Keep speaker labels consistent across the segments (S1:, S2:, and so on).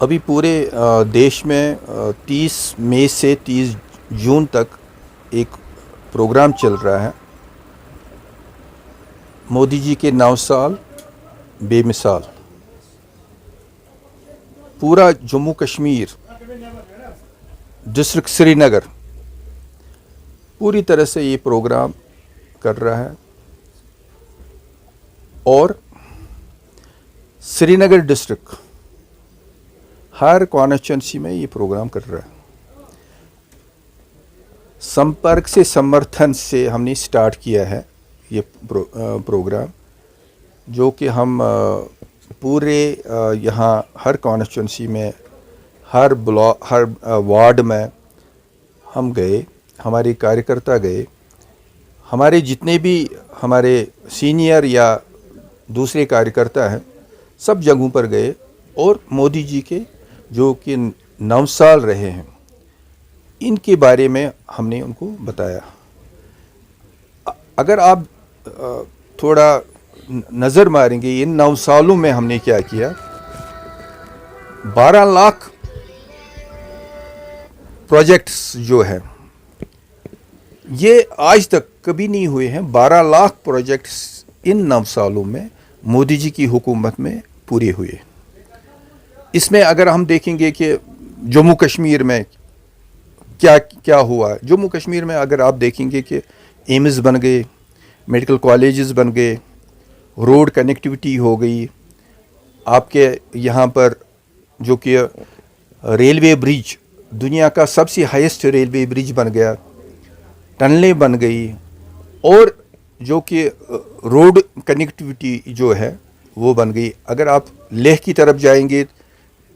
S1: अभी पूरे देश में 30 मई से 30 जून तक एक प्रोग्राम चल रहा है। मोदी जी के 9 साल बेमिसाल। पूरा जम्मू कश्मीर, डिस्ट्रिक्ट श्रीनगर पूरी तरह से ये प्रोग्राम कर रहा है और श्रीनगर डिस्ट्रिक्ट हर कॉन्स्टिट्यूंसी में ये प्रोग्राम कर रहा है। संपर्क से समर्थन से हमने स्टार्ट किया है ये प्रोग्राम, जो कि हम पूरे यहाँ हर कॉन्स्टिट्यूंसी में, हर ब्लॉक, हर वार्ड में हम गए, हमारे कार्यकर्ता गए, हमारे जितने भी हमारे सीनियर या दूसरे कार्यकर्ता हैं सब जगहों पर गए और मोदी जी के जो कि 9 साल रहे हैं इनके बारे में हमने उनको बताया। अगर आप थोड़ा नज़र मारेंगे इन 9 सालों में हमने क्या किया, 12 लाख प्रोजेक्ट्स जो है ये आज तक कभी नहीं हुए हैं। 12 लाख प्रोजेक्ट्स इन 9 सालों में मोदी जी की हुकूमत में पूरे हुए। इसमें अगर हम देखेंगे कि जम्मू कश्मीर में क्या क्या हुआ, जम्मू कश्मीर में अगर आप देखेंगे कि एम्स बन गए, मेडिकल कॉलेजेस बन गए, रोड कनेक्टिविटी हो गई, आपके यहाँ पर जो कि रेलवे ब्रिज, दुनिया का सबसे हाईएस्ट रेलवे ब्रिज बन गया, टनलें बन गई और जो कि रोड कनेक्टिविटी जो है वो बन गई। अगर आप लेह की तरफ जाएंगे,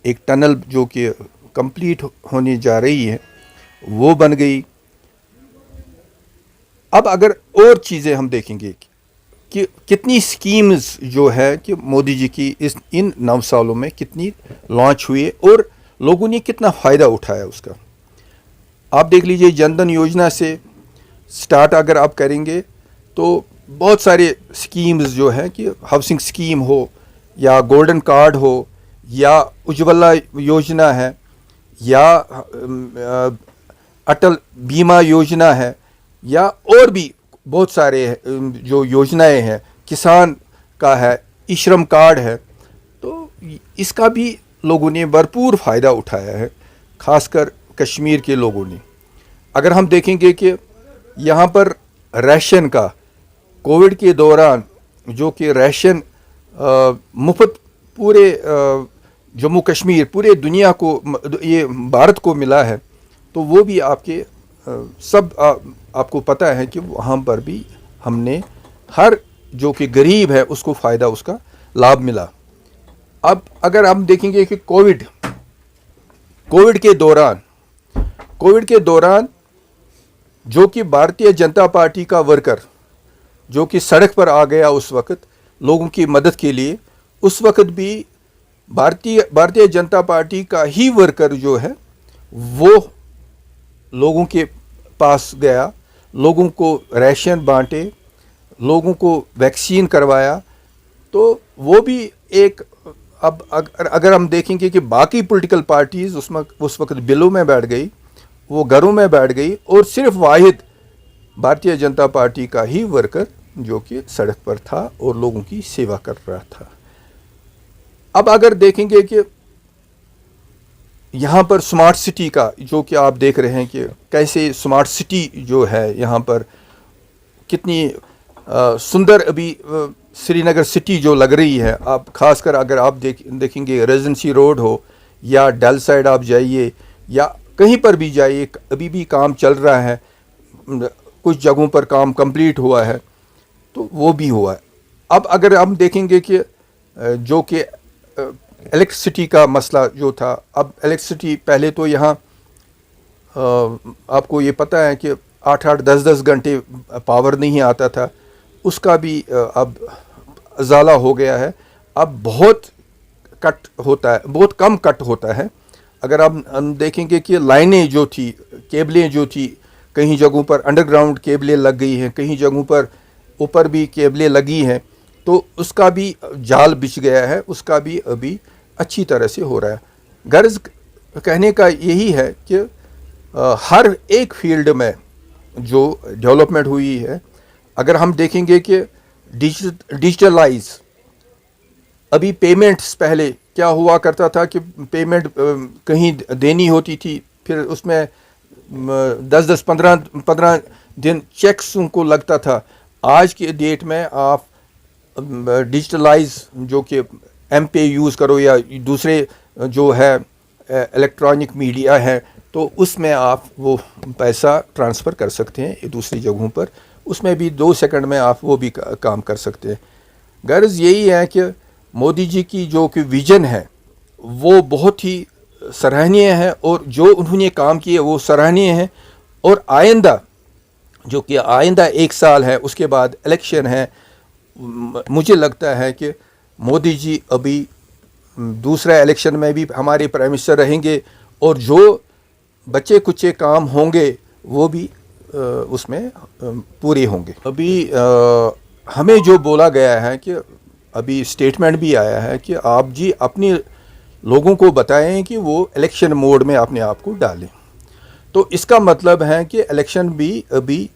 S1: एक टनल जो कि कंप्लीट होने जा रही है वो बन गई। अब अगर और चीज़ें हम देखेंगे कि कितनी स्कीम्स जो है कि मोदी जी की इन 9 सालों में कितनी लॉन्च हुई और लोगों ने कितना फ़ायदा उठाया उसका। आप देख लीजिए, जनधन योजना से स्टार्ट अगर आप करेंगे तो बहुत सारे स्कीम्स जो है कि हाउसिंग स्कीम हो या गोल्डन कार्ड हो या उज्ज्वला योजना है या अटल बीमा योजना है या और भी बहुत सारे जो योजनाएं हैं, किसान का है, ई श्रम कार्ड है, तो इसका भी लोगों ने भरपूर फ़ायदा उठाया है, ख़ासकर कश्मीर के लोगों ने। अगर हम देखेंगे कि यहाँ पर राशन का कोविड के दौरान जो कि राशन मुफ्त पूरे जम्मू कश्मीर, पूरे दुनिया को, ये भारत को मिला है, तो वो भी आपके सब आपको पता है कि वहाँ पर भी हमने हर जो कि गरीब है उसको फ़ायदा, उसका लाभ मिला। अब अगर हम देखेंगे कि कोविड के दौरान जो कि भारतीय जनता पार्टी का वर्कर जो कि सड़क पर आ गया उस वक़्त लोगों की मदद के लिए, उस वक़्त भी भारतीय जनता पार्टी का ही वर्कर जो है वो लोगों के पास गया, लोगों को राशन बांटे, लोगों को वैक्सीन करवाया। तो वो भी एक, अब अगर हम देखेंगे कि बाकी पॉलिटिकल पार्टीज़ उस वक्त बिलों में बैठ गई, वो घरों में बैठ गई और सिर्फ वाहिद भारतीय जनता पार्टी का ही वर्कर जो कि सड़क पर था और लोगों की सेवा कर रहा था। अब अगर देखेंगे कि यहाँ पर स्मार्ट सिटी का जो कि आप देख रहे हैं कि कैसे स्मार्ट सिटी जो है यहाँ पर कितनी सुंदर अभी श्रीनगर सिटी जो लग रही है। आप खासकर अगर आप देखेंगे रेजिडेंसी रोड हो या डल साइड आप जाइए या कहीं पर भी जाइए, अभी भी काम चल रहा है, कुछ जगहों पर काम कंप्लीट हुआ है, तो वो भी हुआ है। अब अगर हम देखेंगे कि जो कि इलेक्ट्रिसिटी का मसला जो था, अब इलेक्ट्रिसिटी पहले तो यहाँ आपको ये पता है कि 8-8 10-10 घंटे पावर नहीं आता था, उसका भी अब ज़ाला हो गया है। अब बहुत कट होता है, बहुत कम कट होता है। अगर हम देखेंगे कि लाइनें जो थी, केबलें जो थी, कहीं जगहों पर अंडरग्राउंड केबलें लग गई हैं, कहीं जगहों पर ऊपर भी केबलें लगी हैं, तो उसका भी जाल बिछ गया है, उसका भी अभी अच्छी तरह से हो रहा है। गर्ज कहने का यही है कि हर एक फील्ड में जो डेवलपमेंट हुई है, अगर हम देखेंगे कि डिजिटलाइज, अभी पेमेंट्स पहले क्या हुआ करता था कि पेमेंट कहीं देनी होती थी, फिर उसमें 10-15 दिन चेक्स उनको लगता था। आज के डेट में आप डिजिटलाइज जो कि एम पे यूज़ करो या दूसरे जो है इलेक्ट्रॉनिक मीडिया है, तो उसमें आप वो पैसा ट्रांसफ़र कर सकते हैं दूसरी जगहों पर, उसमें भी 2 सेकंड में आप वो भी काम कर सकते हैं। गर्ज यही है कि मोदी जी की जो कि विज़न है वो बहुत ही सराहनीय है, और जो उन्होंने काम किए वो सराहनीय है। और आइंदा जो कि आइंदा 1 साल है, उसके बाद इलेक्शन है, मुझे लगता है कि मोदी जी अभी दूसरा इलेक्शन में भी हमारे प्राइम मिनिस्टर रहेंगे, और जो बच्चे कुचे काम होंगे वो भी उसमें पूरे होंगे। अभी हमें जो बोला गया है कि अभी स्टेटमेंट भी आया है कि आप जी अपने लोगों को बताएं कि वो इलेक्शन मोड में अपने आप को डालें। तो इसका मतलब है कि इलेक्शन भी अभी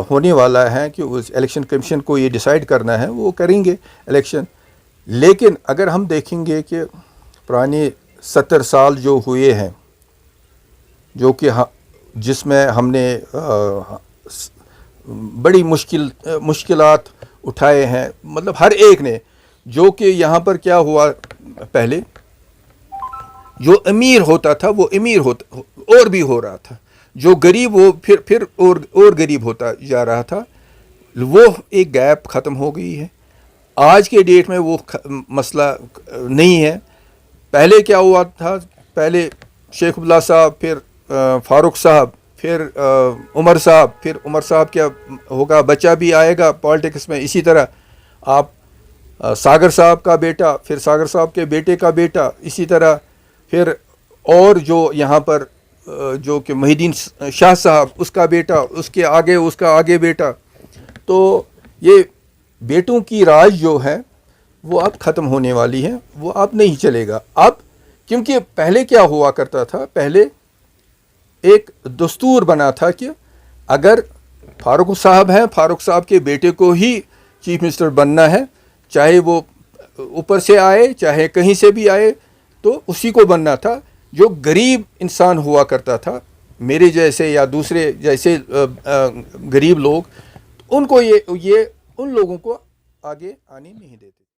S1: होने वाला है, कि उस इलेक्शन कमीशन को ये डिसाइड करना है, वो करेंगे इलेक्शन। लेकिन अगर हम देखेंगे कि पुराने 70 साल जो हुए हैं, जो कि जिसमें हमने बड़ी मुश्किलात उठाए हैं, मतलब हर एक ने, जो कि यहाँ पर क्या हुआ, पहले जो अमीर होता था वो अमीर होता और भी हो रहा था, जो गरीब वो फिर और गरीब होता जा रहा था। वो एक गैप ख़त्म हो गई है। आज के डेट में वो मसला नहीं है। पहले क्या हुआ था, पहले शेख अब्दुल्ला साहब, फिर फारूक साहब, फिर उमर साहब, फिर उमर साहब क्या होगा, बच्चा भी आएगा पॉलिटिक्स में। इसी तरह आप सागर साहब का बेटा, फिर सागर साहब के बेटे का बेटा, इसी तरह फिर और जो यहाँ पर जो कि मोहिद्दीन शाह साहब, उसका बेटा, उसका आगे बेटा। तो ये बेटों की राज जो है वो अब ख़त्म होने वाली है, वो अब नहीं चलेगा। अब क्योंकि पहले क्या हुआ करता था, पहले एक दस्तूर बना था कि अगर फारूक साहब हैं, फारूक साहब के बेटे को ही चीफ मिनिस्टर बनना है, चाहे वो ऊपर से आए चाहे कहीं से भी आए, तो उसी को बनना था। जो गरीब इंसान हुआ करता था, मेरे जैसे या दूसरे जैसे गरीब लोग, उनको ये उन लोगों को आगे आने नहीं देते।